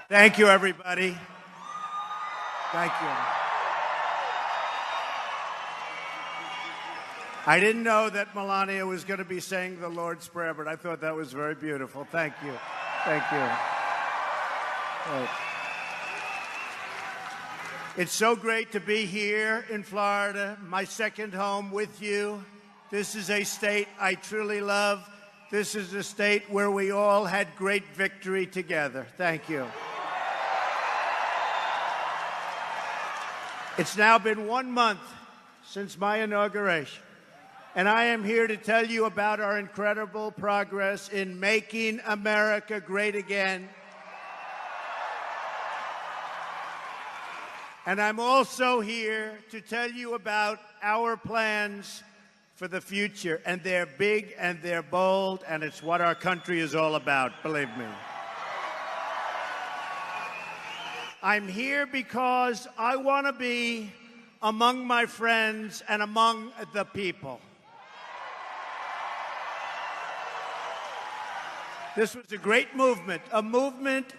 Thank you, everybody. Thank you. I didn't know that Melania was going to be saying the Lord's Prayer, but I thought that was very beautiful. Thank you. Thank you. Right. It's so great to be here in Florida, my second home with you. This is a state I truly love. This is a state where we all had great victory together. Thank you. It's now been 1 month since my inauguration, and I am here to tell you about our incredible progress in making America great again. And I'm also here to tell you about our plans for the future, and they're big and they're bold, and it's what our country is all about, believe me. I'm here because I want to be among my friends and among the people. This was a great movement, a movement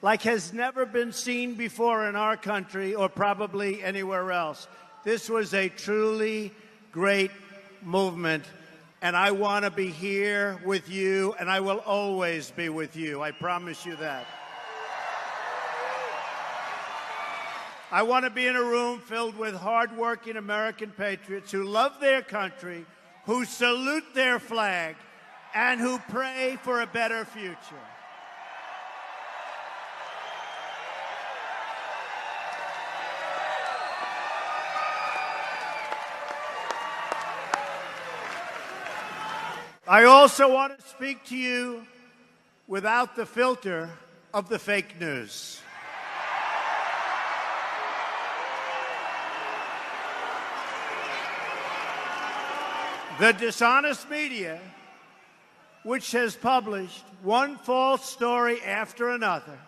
like has never been seen before in our country or probably anywhere else. This was a truly great movement, and I want to be here with you, and I will always be with you. I promise you that. I want to be in a room filled with hardworking American patriots who love their country, who salute their flag, and who pray for a better future. I also want to speak to you without the filter of the fake news. The dishonest media, which has published one false story after another,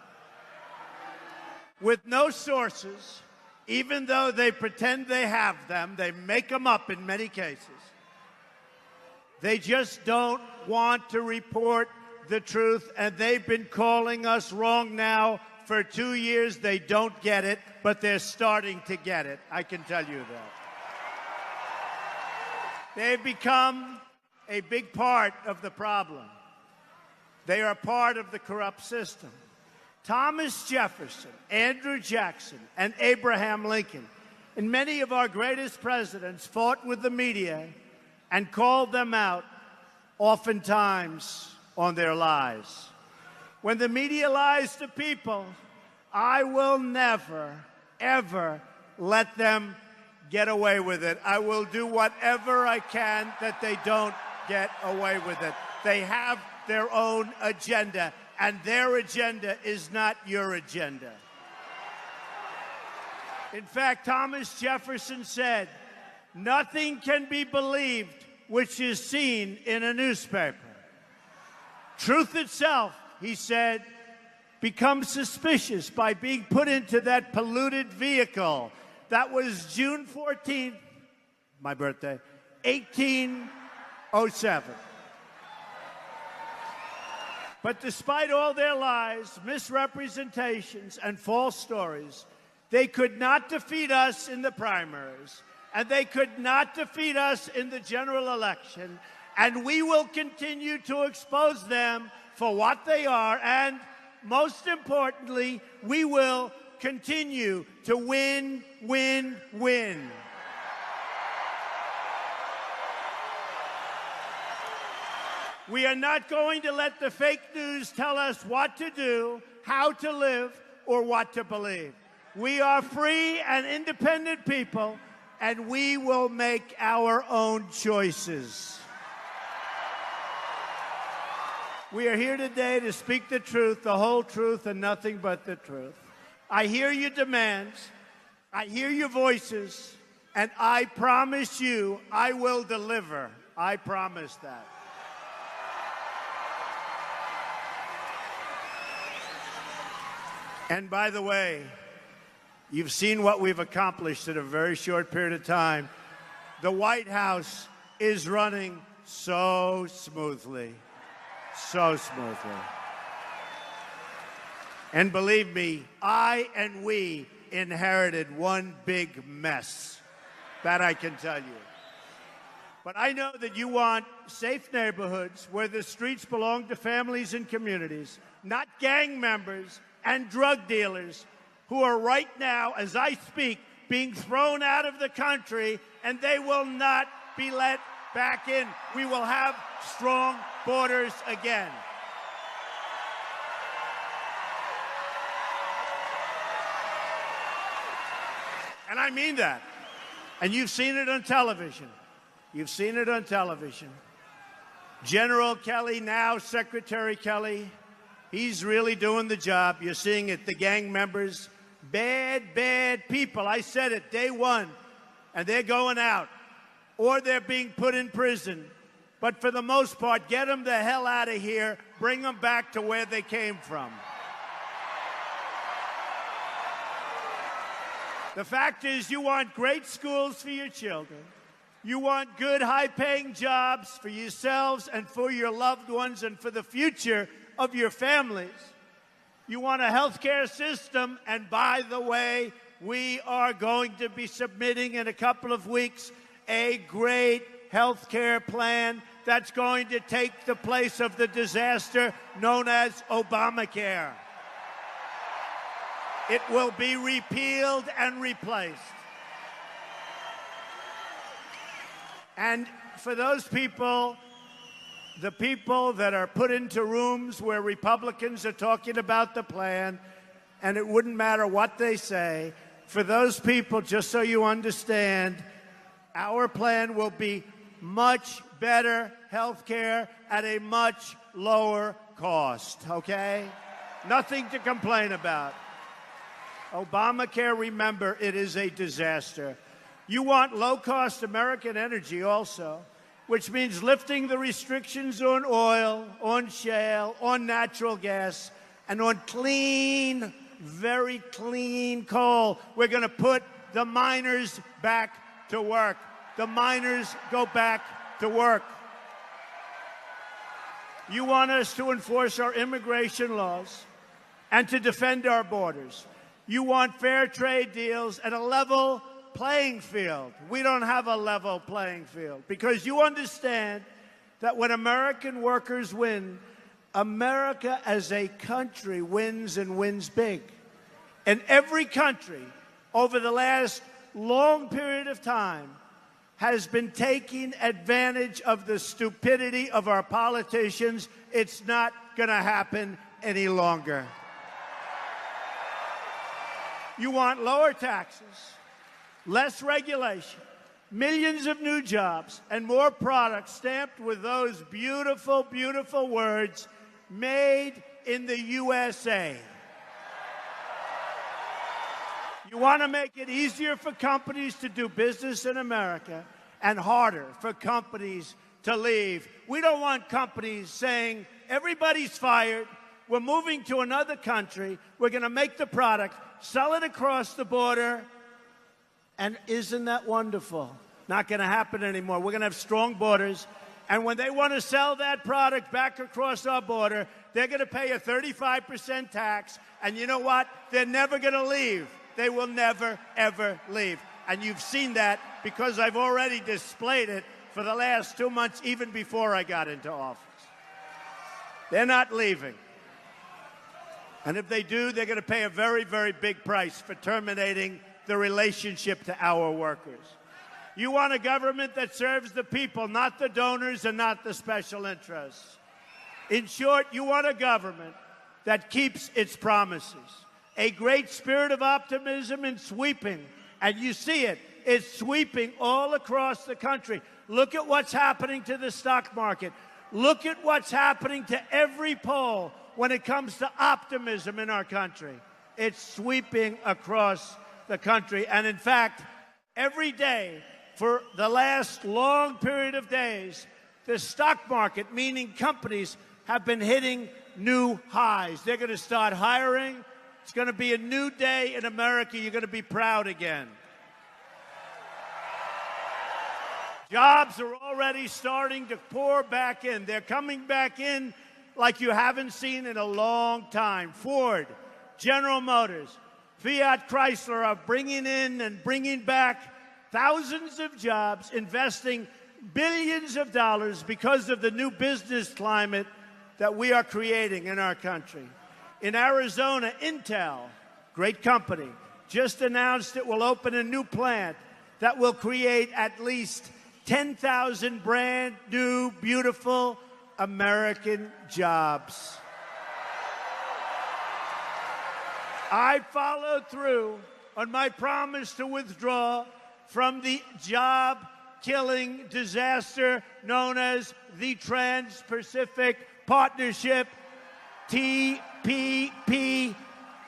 with no sources, even though they pretend they have them, they make them up in many cases. They just don't want to report the truth, and they've been calling us wrong now for 2 years. They don't get it, but they're starting to get it. I can tell you that. They've become a big part of the problem. They are part of the corrupt system. Thomas Jefferson, Andrew Jackson, and Abraham Lincoln, and many of our greatest presidents fought with the media and called them out, oftentimes on their lies. When the media lies to people, I will never, ever let them get away with it. I will do whatever I can that they don't get away with it. They have their own agenda, and their agenda is not your agenda. In fact, Thomas Jefferson said, "Nothing can be believed which is seen in a newspaper. Truth itself," he said, "becomes suspicious by being put into that polluted vehicle." That was June 14th, my birthday, 1807. But despite all their lies, misrepresentations, and false stories, they could not defeat us in the primaries, and they could not defeat us in the general election, and we will continue to expose them for what they are, and most importantly, we will continue to win, win, win. We are not going to let the fake news tell us what to do, how to live, or what to believe. We are free and independent people, and we will make our own choices. We are here today to speak the truth, the whole truth, and nothing but the truth. I hear your demands, I hear your voices, and I promise you I will deliver. I promise that. And by the way, you've seen what we've accomplished in a very short period of time. The White House is running so smoothly, so smoothly. And believe me, I and we inherited one big mess. That I can tell you. But I know that you want safe neighborhoods where the streets belong to families and communities, not gang members and drug dealers who are right now, as I speak, being thrown out of the country, and they will not be let back in. We will have strong borders again. And I mean that. And you've seen it on television. You've seen it on television. General Kelly, now Secretary Kelly, he's really doing the job. You're seeing it. The gang members, bad, bad people. I said it day one. And they're going out. Or they're being put in prison. But for the most part, get them the hell out of here. Bring them back to where they came from. The fact is, you want great schools for your children. You want good, high-paying jobs for yourselves and for your loved ones and for the future of your families. You want a health care system, and by the way, we are going to be submitting in a couple of weeks a great health care plan that's going to take the place of the disaster known as Obamacare. It will be repealed and replaced. And for those people, the people that are put into rooms where Republicans are talking about the plan, and it wouldn't matter what they say, for those people, just so you understand, our plan will be much better health care at a much lower cost, okay? Nothing to complain about. Obamacare, remember, it is a disaster. You want low-cost American energy also, which means lifting the restrictions on oil, on shale, on natural gas, and on clean, very clean coal. We're going to put the miners back to work. The miners go back to work. You want us to enforce our immigration laws and to defend our borders. You want fair trade deals and a level playing field. We don't have a level playing field because you understand that when American workers win, America as a country wins and wins big. And every country over the last long period of time has been taking advantage of the stupidity of our politicians. It's not going to happen any longer. You want lower taxes, less regulation, millions of new jobs, and more products stamped with those beautiful, beautiful words, made in the USA. You want to make it easier for companies to do business in America and harder for companies to leave. We don't want companies saying, everybody's fired, we're moving to another country, we're going to make the product, sell it across the border, and isn't that wonderful? Not going to happen anymore. We're going to have strong borders, and when they want to sell that product back across our border, they're going to pay a 35% tax, and you know what? They're never going to leave. They will never, ever leave. And you've seen that because I've already displayed it for the last 2 months, even before I got into office. They're not leaving. And if they do, they're going to pay a very, very big price for terminating the relationship to our workers. You want a government that serves the people, not the donors and not the special interests. In short, you want a government that keeps its promises. A great spirit of optimism and sweeping. And you see it. It's sweeping all across the country. Look at what's happening to the stock market. Look at what's happening to every poll when it comes to optimism in our country. It's sweeping across the country. And in fact, every day for the last long period of days, the stock market, meaning companies, have been hitting new highs. They're going to start hiring. It's going to be a new day in America. You're going to be proud again. Jobs are already starting to pour back in. They're coming back in like you haven't seen in a long time. Ford, General Motors, Fiat Chrysler are bringing in and bringing back thousands of jobs, investing billions of dollars because of the new business climate that we are creating in our country. In Arizona, Intel, great company, just announced it will open a new plant that will create at least 10,000 brand new, beautiful American jobs. I followed through on my promise to withdraw from the job-killing disaster known as the Trans-Pacific Partnership, TPP.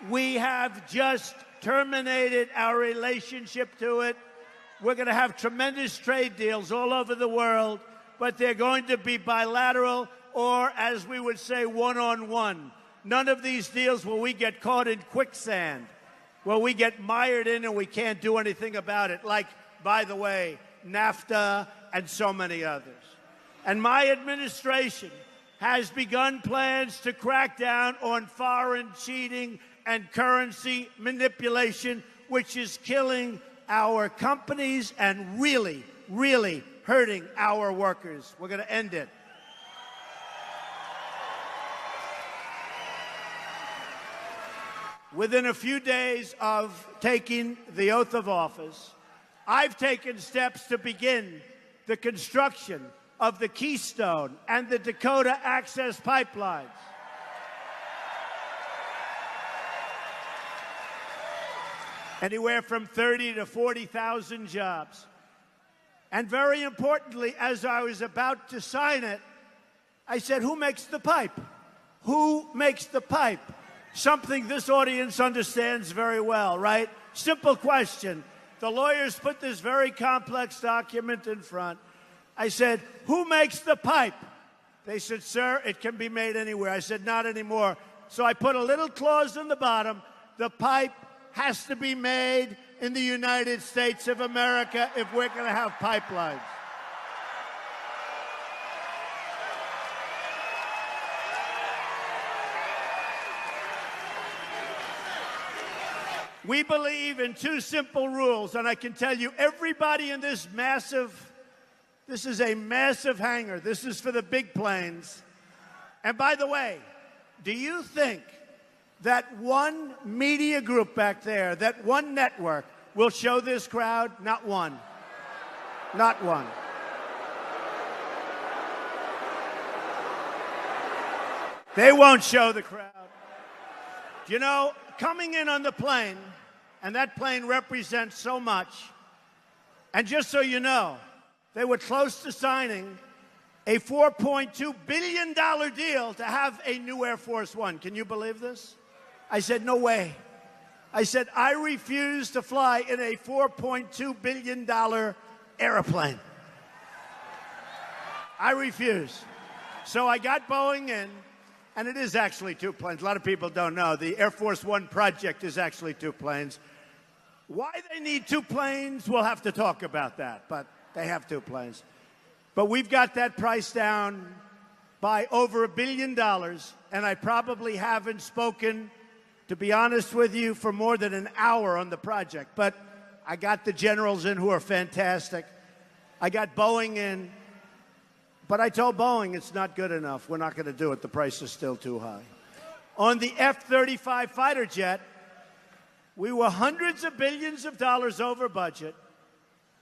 We have just terminated our relationship to it. We're going to have tremendous trade deals all over the world, but they're going to be bilateral or, as we would say, one-on-one. None of these deals will we get caught in quicksand, where we get mired in and we can't do anything about it, like, by the way, NAFTA and so many others. And my administration has begun plans to crack down on foreign cheating and currency manipulation, which is killing our companies and really, really hurting our workers. We're going to end it. Within a few days of taking the oath of office, I've taken steps to begin the construction of the Keystone and the Dakota Access Pipelines. Anywhere from 30 to 40,000 jobs. And very importantly, as I was about to sign it, I said, who makes the pipe? Who makes the pipe? Something this audience understands very well, right? Simple question. The lawyers put this very complex document in front. I said, who makes the pipe? They said, sir, it can be made anywhere. I said, not anymore. So I put a little clause in the bottom. The pipe has to be made in the United States of America if we're going to have pipelines. We believe in two simple rules, and I can tell you everybody in this is a massive hangar. This is for the big planes. And by the way, do you think that one media group back there, that one network, will show this crowd? Not one. Not one. They won't show the crowd. You know, coming in on the plane, and that plane represents so much, and just so you know, they were close to signing a $4.2 billion deal to have a new Air Force One. Can you believe this? I said, no way. I said, I refuse to fly in a $4.2 billion airplane. I refuse. So I got Boeing in, and it is actually two planes. A lot of people don't know. The Air Force One project is actually two planes. Why they need two planes, we'll have to talk about that, but they have two planes. But we've got that price down by over $1 billion, and I probably haven't spoken, to be honest with you, for more than an hour on the project. But I got the generals in who are fantastic. I got Boeing in. But I told Boeing it's not good enough. We're not going to do it. The price is still too high. On the F-35 fighter jet, we were hundreds of billions of dollars over budget.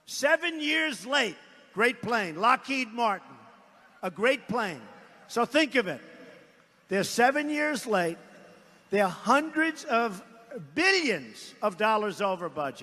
7 years late. Great plane. Lockheed Martin. A great plane. So think of it. They're 7 years late. They're hundreds of billions of dollars over budget.